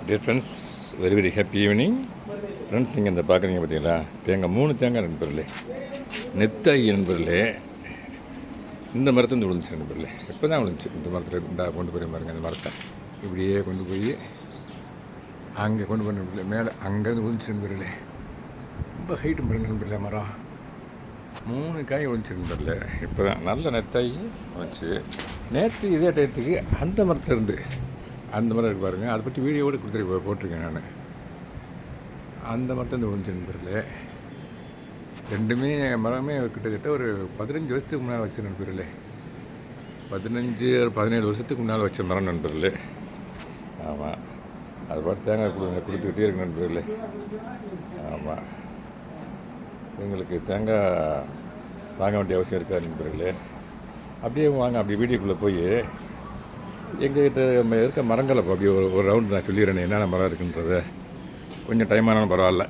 Dear friends, very very happy evening friends. நீங்கள் இந்த பார்க்குறீங்க பார்த்தீங்களா, தேங்காய் 3 தேங்காய் நண்பர்களே, நெத்தாயி நண்பர்களே. இந்த மரத்துலேருந்து விழுந்துச்சு நண்பர்களே, எப்போ தான் விழுந்துச்சு இந்த மரத்தில் இருந்தா கொண்டு போய் பாருங்க. இந்த மரத்தை இப்படியே கொண்டு போய் அங்கே கொண்டு போய் நண்பர்களே, மேலே அங்கேருந்து விழுந்துச்சு நண்பர்களே. ரொம்ப ஹைட்டு பாருங்க நண்பர்களே, மரம் 3 காய் விழுந்துச்சு நண்பர்களே. இப்போ தான் நல்ல நெத்தாயி விழுந்துச்சு. நேற்று இதே டயத்துக்கு அந்த மரத்தில் இருந்து அந்த மரம் இருக்கு பாருங்கள், அதை பற்றி வீடியோவோடு கொடுத்துட்டு போட்டிருக்கேன் நான். அந்த மரத்தை விழுந்துச்சு நண்பர்களே. ரெண்டுமே மரமே கிட்டத்தட்ட ஒரு 15 வருஷத்துக்கு முன்னால் வச்ச நண்பர்களே. 15-17 வருஷத்துக்கு முன்னால் வச்ச மரம் நண்பர்களே. ஆமாம், அது பாட்டு தேங்காய் கொடுத்துக்கிட்டே இருக்கு நண்பர்களே. ஆமாம், எங்களுக்கு தேங்காய் வாங்க வேண்டிய அவசியம் இருக்காது நண்பர்களே. அப்படியே வாங்க, அப்படியே வீடியோக்குள்ளே போய் எங்கள்கிட்ட இருக்க மரங்களை அப்படியே ஒரு ரவுண்டு நான் சொல்லிடுறேன் என்னென்ன மரம் இருக்குன்றத. கொஞ்சம் டைம் ஆனாலும் பரவாயில்ல.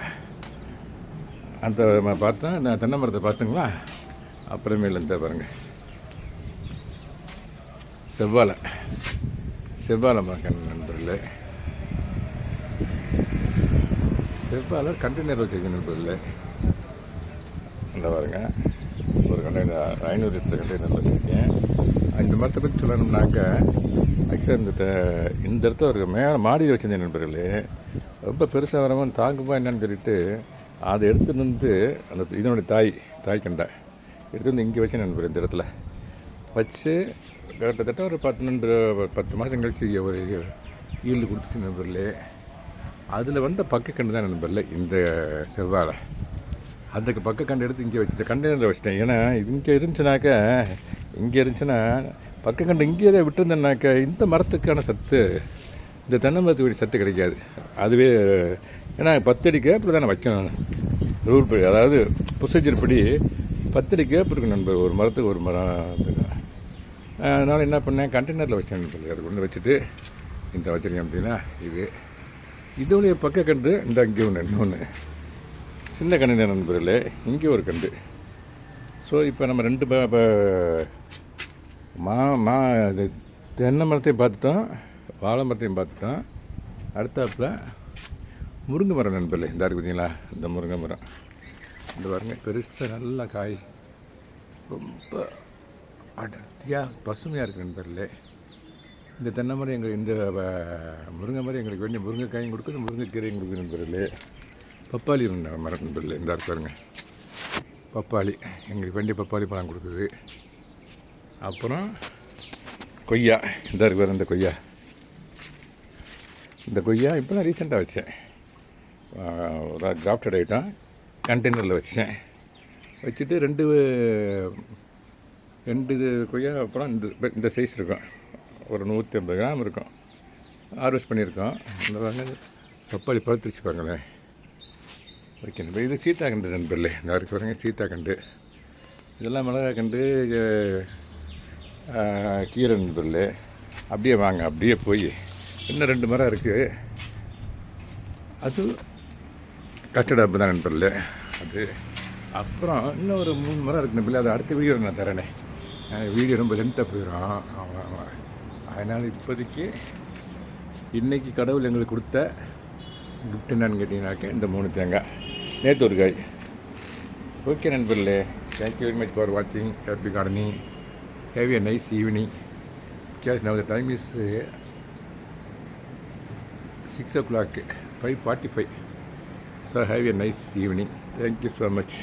அந்த பார்த்தா நான் தென்னை மரத்தை பார்த்துங்களா. அப்புறமேல இந்த பாருங்கள், செவ்வாழை மரம் நண்பர்களே. செவ்வாழை கண்டெய்னர் வச்சுருக்கேன் நண்பர்களே. அந்த பாருங்க, ஒரு கண்டெய்னர் 500 லிட்டர் கண்டெய்னர் வச்சுருக்கேன். இந்த மரத்தை பற்றி சொல்லணும்னாக்க, ஆக்சுவலாக இந்த இடத்த ஒரு மேலே மாடியில் வச்சுருந்தேன் நண்பர்களே. ரொம்ப பெருசாக வரவும் தாங்குமா என்னன்னு சொல்லிட்டு அதை எடுத்துகிட்டு வந்து அந்த இதனுடைய தாய் கண்டை எடுத்து வந்து இங்கே வச்சேன் நண்பர். இந்த இடத்துல வச்சு கிட்டத்தட்ட ஒரு 10 மாதம் கழிச்சு ஒரு ஈல்டு கொடுத்துச்சு நண்பர்களே. அதில் வந்த பக்கக்கண்டு தான் நண்பர்களே இந்த செவ்வாழை. அந்த பக்கக்கண்டு எடுத்து இங்கே வச்சுட்டு கண்டெய்னரில் வச்சுட்டேன். ஏன்னா இங்கே இருந்துச்சுன்னா பக்கக்கண்டு இங்கே தான் விட்டுருந்தேன்னாக்க இந்த மரத்துக்கான சத்து, இந்த தென்னை மரத்துக்கு சத்து கிடைக்காது. அதுவே ஏன்னா 10 அடி கேப்பில் தானே வைக்கணும் ரூல் படி, அதாவது ப்ரொசீஜர் படி 10 அடி கேப் இருக்கு நண்பர், ஒரு மரத்துக்கு ஒரு மரம். அதனால் என்ன பண்ணேன், கண்டெய்னரில் வச்சேன் நண்பர். அது கொண்டு வச்சுட்டு இந்த வச்சுருக்கேன் அப்படின்னா இதோடைய பக்கக்கண்டு இந்த அங்கே இன்னொன்று சின்ன கண்டெய்னர் நண்பர்களே. இங்கே ஒரு கண்டு. ஸோ இப்போ நம்ம 2 இது தென்னை மரத்தையும் பார்த்துட்டோம், வாழை மரத்தையும் பார்த்துட்டோம். அடுத்தாப்பில் முருங்கை மரம் நண்பர்களே. இந்த இருக்குது பார்த்தீங்களா, இந்த முருங்கை மரம். இந்த பாருங்க, பெருசாக நல்லா காய் ரொம்ப அடர்த்தியாக பசுமையாக இருக்குது நண்பர்களே. இந்த தென்னை மரம் இந்த முருங்கை மரம் எங்களுக்கு வேண்டிய முருங்கைக்காயும் கொடுக்குது, முருங்கைக்கீரையும் கொடுக்குது நண்பர்களே. பப்பாளி மரம் நண்பர்களே. இந்த பாருங்க, பப்பாளி எங்களுக்கு வேண்டிய பப்பாளி பழம் கொடுக்குது. அப்புறம் கொய்யா, இந்த இருக்கிற இந்த கொய்யா இப்போ தான் ரீசெண்டாக வச்சேன். கிராஃப்டட் ஐட்டம் கண்டெய்னரில் வச்சுட்டு ரெண்டு கொய்யா. அப்புறம் இந்த சைஸ் இருக்கும், ஒரு 150 கிராம் இருக்கும். ஹார்வெஸ்ட் பண்ணியிருக்கோம். இந்த பப்பாளி பழுத்துருச்சு பாருங்களேன். ஓகே நண்பர், இது சீத்தாக்கண்டு நண்பர்களே. இந்த பாருங்க, சீத்தாக்கண்டு. இதெல்லாம் மிளகாக்கண்டு, கீரை நண்பர்களே. அப்படியே வாங்க, அப்படியே போய் இன்னும் 2 மரம் இருக்குது. அது கஸ்டர்ட் ஆப்பிள் தான் நண்பர்களே அது. அப்புறம் இன்னும் ஒரு 3 மரம் இருக்குது நண்பர்களே. அது அடுத்த வீடியோ நான் தரேனே. வீடியோ ரொம்ப லென்த்தாக போயிடும். ஆமாம், அதனால் இப்போதைக்கு இன்றைக்கி கடவுள் எங்களுக்கு கொடுத்த கிஃப்ட் என்னன்னு கேட்டிங்கனாக்க இந்த 3 தேங்காய், நேற்று ஒரு காய். ஓகே நண்பர்களே, தேங்க்யூ வெரி மச் ஃபார் வாட்சிங். Happy gardening. Have a nice evening, because now the time is 6 o'clock, 5:45. So have a nice evening. Thank you so much.